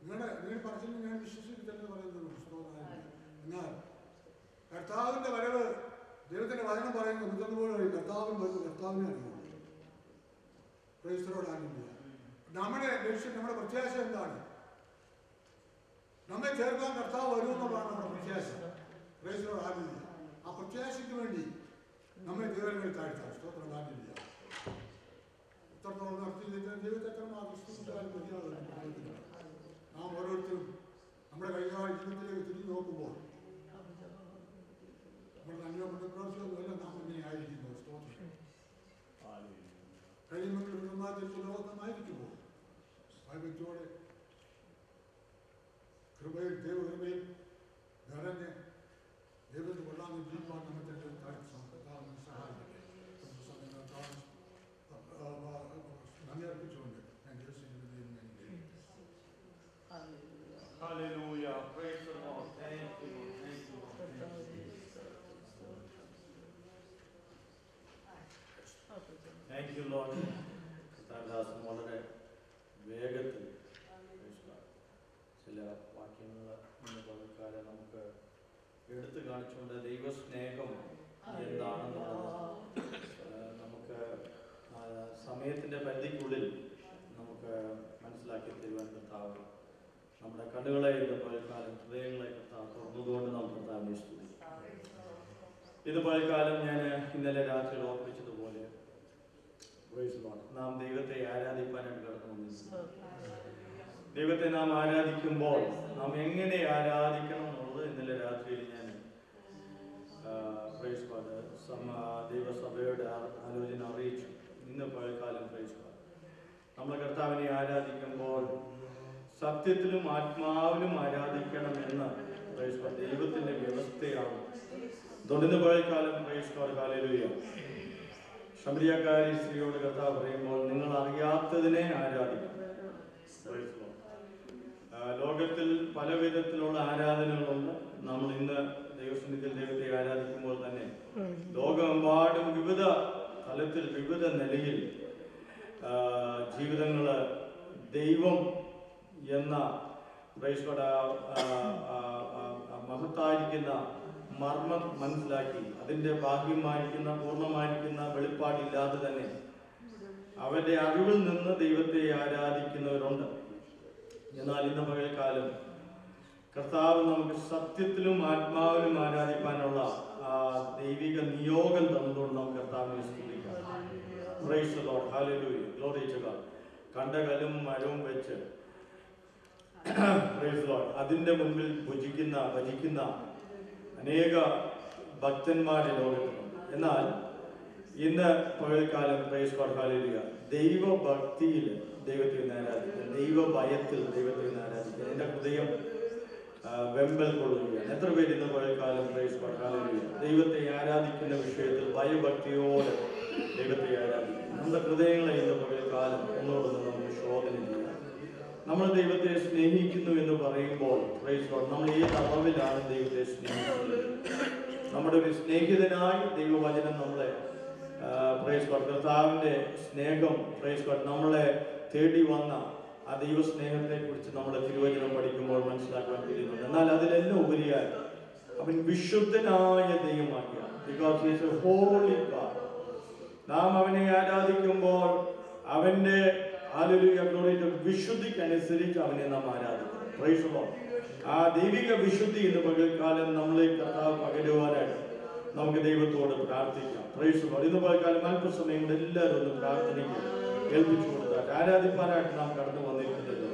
നിങ്ങൾ പറച്ചിൽ ഞാൻ വിശ്വസിച്ചില്ലെന്ന് പറയുന്നത് എന്നാൽ കർത്താവിന്റെ വരവ് ദൈവത്തിന്റെ വചനം പറയുന്നത് മുതൽപോലെ വഴി കർത്താവിന് വരുന്നു, കർത്താവിനെ അറിയുന്നു. ക്രൈസ്തവരോടാകില്ല നമ്മുടെ ലക്ഷ്യം, നമ്മുടെ പ്രത്യാശ എന്താണ്? നമ്മെ ചേർക്കാൻ കർത്താവ് വരുമെന്നുള്ളതാണ് നമ്മുടെ പ്രത്യാശ. ക്രൈസ്തവരോടാകില്ല. ആ പ്രത്യാശയ്ക്ക് വേണ്ടി നമ്മെ ദൈവങ്ങൾ താഴ്ത്താം. സ്തോത്രമാകില്ല. ഇത്രത്തോളം നടത്തി ജീവിതത്തെ നാം ഓരോരുത്തരും നമ്മുടെ കഴിഞ്ഞകാല ജീവിതത്തിലേക്ക് തിരിഞ്ഞു നോക്കുമ്പോൾ നമ്മുടെ നന്മപ്പെട്ട പ്രവർത്തികളെല്ലാം നാം തന്നെ ആയിരിക്കുന്നു. സ്തോത്രം. കഴിയുമെങ്കിൽ തിരിച്ച് ലോകത്തായിരിക്കുമ്പോൾ ഭയഭക്തിയോടെ കൃപയിൽ ദൈവകൃപയിൽ നിറഞ്ഞ് ദൈവത്തിൽ കൊള്ളാമെന്ന് ജീവിക്കാൻ നമ്മൾ തന്നെ സഹായിക്കട്ടെ. നന്ദി അർപ്പിച്ചുകൊണ്ട് ഞാൻ Hallelujah. Praise the Lord. Thank you. Thank you. Thank you, Lord. കർത്താവിന്റെ വളരെ വേഗത്തിൽ ചില വാക്യങ്ങൾ ഇന്ന് പകൽക്കാലം നമുക്ക് എടുത്തു കാണിച്ചുകൊണ്ട് ദൈവസ്നേഹം എന്താണെന്നുള്ളത് നമുക്ക് സമയത്തിൻ്റെ പരിധിക്കുള്ളിൽ നമുക്ക് മനസ്സിലാക്കി തരുവാൻ കർത്താവ് നമ്മുടെ കണ്ണുകളെ ഇന്ന് പകൽക്കാലം ഹൃദയങ്ങളെ കർത്താവ് തുറന്നതുകൊണ്ട് നാം കർത്താവിനെ സ്തുതിക്കും. ഇത് പകൽക്കാലം ഞാൻ ഇന്നലെ രാത്രി ഓർപ്പിച്ചതുപോലെ നാം ദൈവത്തെ ആരാധിക്കാനായിട്ട് കടന്നു വന്നിരുന്നു. ദൈവത്തെ നാം ആരാധിക്കുമ്പോൾ നാം എങ്ങനെ ആരാധിക്കണം എന്നുള്ളത് ഇന്നലെ രാത്രിയിൽ ഞാൻ ദൈവസഭയുടെ ആലോചന അറിയിച്ചു. ഇന്ന് പകൽക്കാലം നമ്മൾ കർത്താവിനെ ആരാധിക്കുമ്പോൾ സത്യത്തിലും ആത്മാവിലും ആരാധിക്കണമെന്ന് ദൈവത്തിന്റെ വ്യവസ്ഥയാണ്. തുടർന്ന് പകൽക്കാലം ഹല്ലേലൂയ ശമരിയക്കാരി സ്ത്രീയോട് കർത്താവ് പറയുമ്പോൾ നിങ്ങൾ അറിയാത്തതിനെ ആരാധിക്കും. ലോകത്തിൽ പല വിധത്തിലുള്ള ആരാധനകളുണ്ട്. നമ്മൾ ഇന്ന് ദൈവസന്നിധിയിൽ ദൈവത്തെ ആരാധിക്കുമ്പോൾ തന്നെ ലോകമെമ്പാടും വിവിധ തലത്തിൽ വിവിധ നിലയിൽ ജീവിതങ്ങള് ദൈവം എന്ന മഹത്തായിരിക്കുന്ന മർമ്മം മനസ്സിലാക്കി അതിന്റെ ബാഹ്യമായിരിക്കുന്ന പൂർണ്ണമായിരിക്കുന്ന വെളിപ്പാടില്ലാതെ തന്നെ അവന്റെ അറിവിൽ നിന്ന് ദൈവത്തെ ആരാധിക്കുന്നവരുണ്ട്. എന്നാൽ ഇന്ന് പകൽക്കാലം കർത്താവ് നമുക്ക് സത്യത്തിലും ആത്മാവിലും ആരാധിക്കാനുള്ള ദൈവിക നിയോഗം തന്നുകൊണ്ട് നമുക്ക് കർത്താവിനെ സ്തുതിക്കാം. Praise the Lord. Hallelujah. Glory to God. കണ്ടകലും മരവും വെച്ച് പ്രൈസ് ദി ലോർഡ് അതിന്റെ മുൻപിൽ ഭജിക്കുന്ന അനേക ഭക്തന്മാരുടെ ലോകത്തുണ്ട്. എന്നാൽ ഇന്ന് പകൽക്കാലം പ്രൈസ് ദി ലോർഡ് ഹല്ലേലൂയ ദൈവഭക്തിയിൽ ദൈവത്തെ ആരാധിക്കുക, ദൈവഭയത്തിൽ ദൈവത്തെ ആരാധിക്കുക. എൻ്റെ ഹൃദയം വെമ്പൽ കൊള്ളുകയാണ്. എത്ര പേര് ഇന്ന് പകൽക്കാലം പ്രൈസ് ദി ലോർഡ് ഹല്ലേലൂയ ദൈവത്തെ ആരാധിക്കുന്ന വിഷയത്തിൽ ഭയഭക്തിയോടെ ദൈവത്തെ ആരാധിക്കും. നമ്മുടെ ഹൃദയങ്ങളെ ഇന്ന് പകൽക്കാലം ഒന്നോടൊന്ന് നമുക്ക് ശോധന ചെയ്യാം. നമ്മൾ ദൈവത്തെ സ്നേഹിക്കുന്നു എന്ന് പറയുമ്പോൾ പ്രൈസ് ദി ലോർഡ് നമ്മൾ ഏത് അളവിലാണ് ദൈവത്തെ സ്നേഹിക്കുന്നത്? നമ്മുടെ ഒരു സ്നേഹിതനായി ദൈവവചനം നമ്മളെ പ്രൈസ് ദി ലോർഡ് കർത്താവിന്റെ സ്നേഹം പ്രൈസ് ദി ലോർഡ് നമ്മളെ തേടി വന്ന ആ ദൈവസ്നേഹത്തെ കുറിച്ച് നമ്മുടെ തിരുവചനം പഠിക്കുമ്പോൾ മനസ്സിലാക്കാൻ കഴിയുന്നുണ്ട്. എന്നാൽ അതിലെല്ലാം ഉപരിയായി അവൻ വിശുദ്ധനായ ദൈവമാക്കിയ because he is a holy God. നാം അവനെ ആരാധിക്കുമ്പോൾ അവന്റെ വിശുദ്ധിക്കനുസരിച്ച് അവനെ നാം ആരാധിക്കും. Praise the lord. ആ ദൈവിക വിശുദ്ധി എന്ന് പകൽക്കാലം നമ്മളെ കർത്താവ് പകരുവാനായിട്ട് നമുക്ക് ദൈവത്തോട് പ്രാർത്ഥിക്കാം. Price the Lord. ഇന്ന് പകൽക്കാലം അല്പസമയങ്ങൾ എല്ലാവരും ഒന്ന് പ്രാർത്ഥനയ്ക്ക് ഏൽപ്പിച്ചു കൊടുത്താൽ ആരാധിപ്പാനായിട്ട് നാം കടന്നു വന്നിരിക്കുന്നത്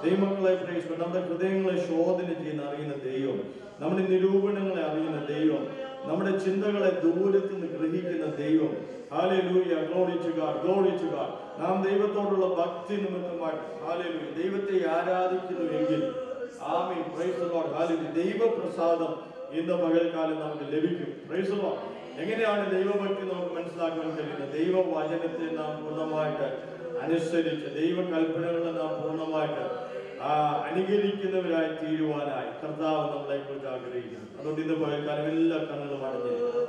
ദൈവമക്കളെ പ്രൈസ് ദി ലോർഡ്. നമ്മുടെ ഹൃദയങ്ങളെ ശോധന ചെയ്യുന്ന അറിയുന്ന ദൈവം, നമ്മുടെ നിരൂപണങ്ങളെ അറിയുന്ന ദൈവം, നമ്മുടെ ചിന്തകളെ ദൂരത്ത് നിന്ന് ഗ്രഹിക്കുന്ന ദൈവം. Hallelujah. Glory to God. Glory to God. നാം ദൈവത്തോടുള്ള ഭക്തി നിമിത്തമായിട്ട് ഹല്ലേലൂയ ദൈവത്തെ ആരാധിക്കുന്നുവെങ്കിൽ amen praise the Lord hallelujah ദൈവപ്രസാദം ഇന്ന് പകൽക്കാലം നമുക്ക് ലഭിക്കും. Praise the Lord. എങ്ങനെയാണ് ദൈവഭക്തി നമുക്ക് മനസ്സിലാക്കാൻ കഴിയുന്നത്? ദൈവവചനത്തെ നാം പൂർണ്ണമായിട്ട് അനുസരിച്ച് ദൈവകൽപ്പനകളെ നാം പൂർണ്ണമായിട്ട് അനുകരിക്കുന്നവരായി തീരുവാനായി കർത്താവ് നമ്മളെ കുറിച്ച് ആഗ്രഹിക്കുന്നു. അതുകൊണ്ട് ഇന്ന് പകൽക്കാലം എല്ലാ കണ്ണുകളും അടഞ്ഞിരിക്കുന്നു.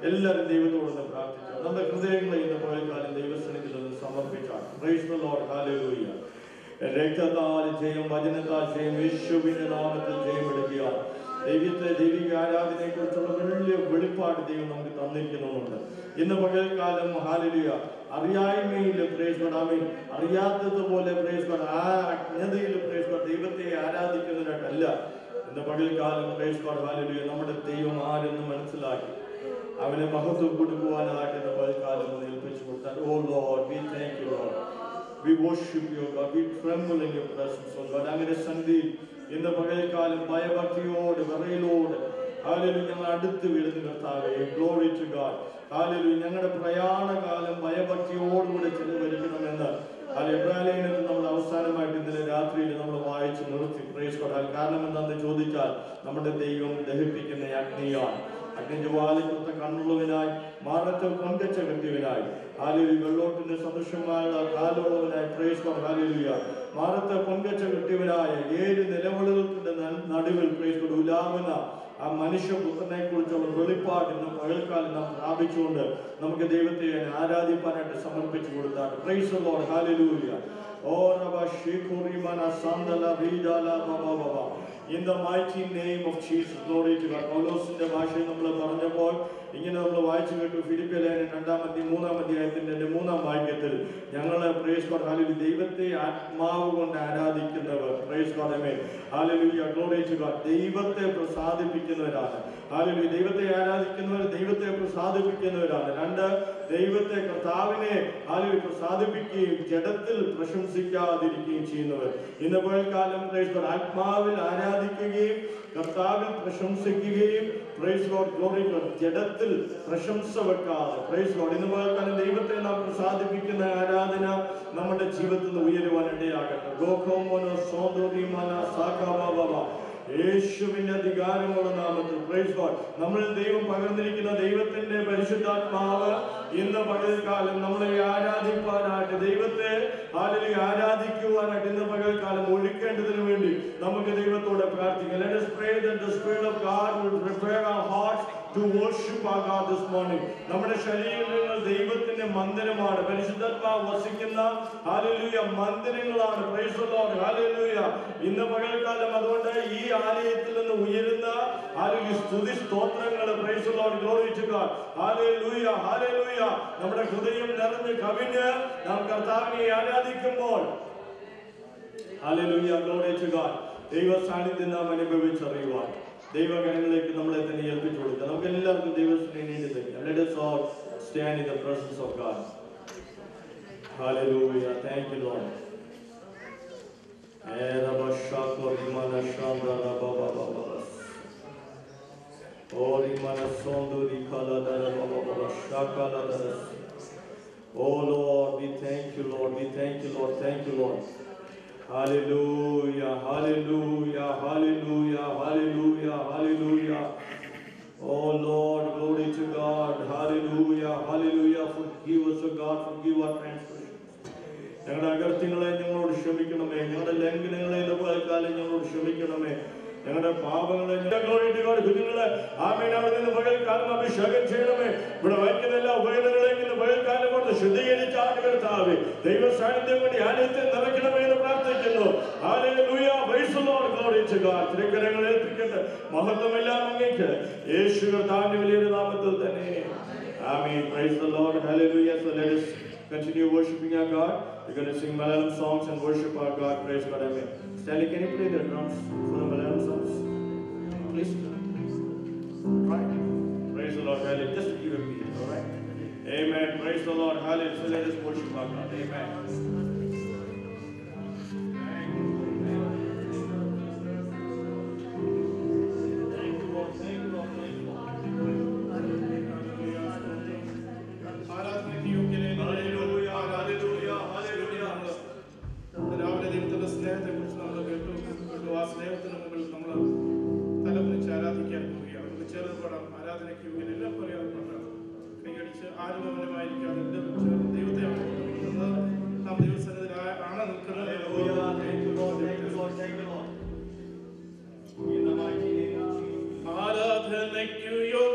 എല്ലാവരും ദൈവത്തോടൊന്ന് പ്രാർത്ഥിച്ചു. നമ്മുടെ ഹൃദയങ്ങളെ ഇന്ന് പകൽക്കാലം ദൈവസന്നിധിയിൽ ഒന്ന് സമർപ്പിച്ചാണ്. Praise the Lord, hallelujah. രക്തത്താൽ ജയം, വചനത്താൽ ജയം, യേശുവിന്റെ നാമത്തിൽ ജയമെടുക്കുക. ദൈവത്തെ ദൈവിക ആരാധനയെ കുറിച്ചുള്ള വലിയ വെളിപ്പാട് ദൈവം നമുക്ക് തന്നിരിക്കുന്നുണ്ട്. ഇന്ന് പകൽക്കാലം ഹല്ലേലൂയ അറിയായ്മയിൽ പ്രൈസ് ഗോഡ്, ആമേൻ, അറിയാത്തതുപോലെ പ്രൈസ് ഗോഡ്, ആ അജ്ഞതയിൽ പ്രൈസ് ഗോഡ് ദൈവത്തെ ആരാധിക്കുന്നതിനല്ല. ഇന്ന് പകൽക്കാലം പ്രൈസ് ഗോഡ് ഹല്ലേലൂയ നമ്മുടെ ദൈവം ആരെന്ന് മനസ്സിലാക്കി അവനെ മഹത്വം കൊടുക്കുവാനായിട്ട് ഇന്ന് പകൽക്കാലം ഒന്ന് ഏൽപ്പിച്ചു കൊടുത്താൽ. ഓ Lord, we thank you Lord, we worship you God, we tremble in your presence oh God. അങ്ങനെ സന്ധിയിൽ ഇന്ന് പകൽക്കാലം ഭയഭക്തിയോട് വിറയിലോട് ഹല്ലേലൂയ ഞങ്ങൾ അടുത്ത് വീഴുന്ന കർത്താവേ, ഗ്ലോറി ടു ഗോഡ്. ഹല്ലേലൂയ ഞങ്ങളുടെ പ്രയാണകാലം ഭയഭക്തിയോടുകൂടെ ചെലവഴിക്കണമെന്ന് എബ്രായലേഖനത്തിൽ നമ്മൾ അവസാനമായിട്ട് ഇന്നലെ രാത്രിയിൽ നമ്മൾ വായിച്ച് നിർത്തി. Praise God. കാരണം എന്താണെന്ന് ചോദിച്ചാൽ നമ്മുടെ ദൈവം ദഹിപ്പിക്കുന്ന അഗ്നിയാണ്. അഗ്നിജ്വാലയ്ക്കൊത്ത കണ്ണുള്ളവനായി, മാറത്തെ പൊൻകച്ച കെട്ടിയവനായി, ഹല്ലേലൂയ വെള്ളോട്ടിന്റെ സദൃശമായ കാലുള്ളവനായി, പ്രൈസ് ഗോഡ് ഹല്ലേലൂയ മാറത്തെ പൊൻകച്ച കെട്ടിയവനായ 7 നിലവിളികൾക്കിന്റെ നടുവിൽ പ്രൈസ് ഗോഡ് ഉലാവുന്ന ആ മനുഷ്യപുത്രനെ കുറിച്ചുള്ള വെളിപ്പാട് ഇന്ന് പകൽക്കാലം നാം പ്രാപിച്ചുകൊണ്ട് നമുക്ക് ദൈവത്തെ ആരാധിപ്പാനായിട്ട് സമർപ്പിച്ചു കൊടുത്താൽ. Praise the Lord, hallelujah. ഓ റബ ശേഖോറിമാന സാന്തല വീദാല ബബബബ. In the mighty name of Jesus, glory to God. പൗലോസിന്റെ ഭാഷയിൽ നമ്മൾ പറഞ്ഞപ്പോൾ ഇങ്ങനെ നമ്മൾ വായിച്ചു കേട്ടു. ഫിലിപ്പിയ ലേഖനം 2-3 അധ്യായത്തിന്റെ 3-ാം വാക്യത്തിൽ ഞങ്ങളെ പ്രൈസ് ഗോഡ് ഹല്ലേലൂയ ദൈവത്തെ ആത്മാവ് കൊണ്ട് ആരാധിക്കുന്നവർ, praise God amen, hallelujah glory to God ദൈവത്തെ പ്രസാദിപ്പിക്കുന്നവരാണ്. ഹല്ലേലൂയ ദൈവത്തെ ആരാധിക്കുന്നവർ ദൈവത്തെ പ്രസാദിപ്പിക്കുന്നവരാണ്. 2 ദൈവത്തെ കർത്താവിനെ ഹല്ലേലൂയ പ്രസാദിപ്പിക്കുകയും ജഡത്തിൽ പ്രശംസിക്കാതിരിക്കുകയും ചെയ്യുന്നവർ. ഇന്ന് പകൽക്കാലം പ്രൈസ് ഗോഡ് ആത്മാവിൽ ആരാധിക്കുകയും കർത്താവിൽ പ്രശംസിക്കുകയും പ്രൈസ് ഗോഡ് ഗ്ലോറി ഗോഡ് ജഡത്തിൽ പ്രശംസ വെക്കാതെ പ്രൈസ് ഗോഡ് ഇന്ന് പകൽക്കാലം ദൈവത്തെ നാം പ്രസാദിപ്പിക്കുന്ന ആരാധന നമ്മുടെ ജീവിതത്തിൽ നിന്ന് ഉയരുവാൻ ഇടയാകട്ടെ. ഗോഖോമോനോ സോദോറിമാന സാഖാബാബ യേശുവിന്റെ അധികാരമുള്ള നാമത്തിൽ പ്രൈസ് ഗോഡ് നമ്മൾ ദൈവം പകർന്നിരിക്കുന്ന ദൈവത്തിന്റെ പരിശുദ്ധാത്മാവ് ഇന്ന് പകൽക്കാലം നമ്മളെ ആരാധിക്കാനായിട്ട് ദൈവത്തെ ഹല്ലേലൂയ ആരാധിക്കുവാനായിട്ട് ഇന്ന് പകൽക്കാലം ഒഴുക്കേണ്ടതിന് വേണ്ടി നമുക്ക് ദൈവത്തോടെ പ്രാർത്ഥിക്കാം. Let us pray that the Spirit of God will prepare our hearts to worship our God this morning. നമ്മുടെ ശരീരങ്ങൾ ദൈവത്തിന്റെ മന്ദിരമാണ്. പരിശുദ്ധാത്മാവ് വസിക്കുന്ന ഹല്ലേലൂയ മന്ദിരങ്ങളാണ്. Praise the Lord, hallelujah. ഇന്ന് പകൽക്കാലം അതുകൊണ്ട് ഈ ആലയത്തിൽ നിന്ന് ഉയരുന്ന ഹല്ലേലൂയ സ്തുതി സ്തോത്രങ്ങൾ praise the lord glory to God hallelujah hallelujah നമ്മുടെ ഹൃദയം നിറഞ്ഞ് കവിഞ്ഞ് നാം കർത്താവിനെ ആരാധിക്കുമ്പോൾ ഹല്ലേലൂയ ഗ്ലോറി ടു ഗോഡ് ദൈവ സാന്നിധ്യം നാം അനുഭവിച്ചറിയുവാൻ ദൈവകരങ്ങളിലേക്ക് നമ്മളെ തന്നെ ഏൽപ്പിച്ചു കൊടുക്കുക. നമുക്ക് എല്ലാവർക്കും ദൈവത്തിനെ നീട്ടിത്തരിക. Let us all stand in the presence of God. Hallelujah. Thank you Lord. Oh Lord, we thank you Lord. We thank you Lord. Thank you Lord. Hallelujah, hallelujah, hallelujah, hallelujah, hallelujah. Oh Lord, glory to God. Hallelujah, hallelujah. Forgive us, O God, forgive our transgressions. ഞങ്ങളുടെ അകൃത്യങ്ങളെ ഞങ്ങളോട് ക്ഷമിക്കണമേ. ഞങ്ങളുടെ ലംഘനങ്ങളെ പകൽക്കാലം ഞങ്ങളോട് ക്ഷമിക്കണമേ. ഞങ്ങളുടെ പാപങ്ങളെ കുഞ്ഞുങ്ങളെ ആമേൻ അവിടെ നിന്ന് പകൽക്കാലം അഭിഷേകം ചെയ്യണമേ. ഇവിടെ വയ്ക്കുന്ന എല്ലാ ഉപകരണങ്ങളെ ഇന്ന് പകൽക്കാലം കൊണ്ട് ശുദ്ധീകരിച്ചാണ് കർത്താവേ ദൈവ സാന്നിധ്യം കൊണ്ട് ആലയത്തെ നിറയ്ക്കണമേ എന്ന് പ്രാർത്ഥിക്കുന്നു. Hallelujah, praise the lord, glory to God. തിരുക്കരങ്ങളെ ഏൽപ്പിക്കട്ടെ. മഹത്വമെല്ലാം അങ്ങേക്ക് യേശു കർത്താവിന്റെ വലിയ നാമത്തിൽ തന്നെ. Amen. Praise the Lord. Hallelujah. So let us continue worshiping our God. We're going to sing Malayalam songs and worship our God. Praise God. Amen. Stanley, can you play the drums for the Malayalam songs? Please. Right. Praise the Lord. Hallelujah. Just give a beat. All right. Amen. Praise the Lord. Hallelujah. So let us worship our God. Amen. കൃപയ്ക്കു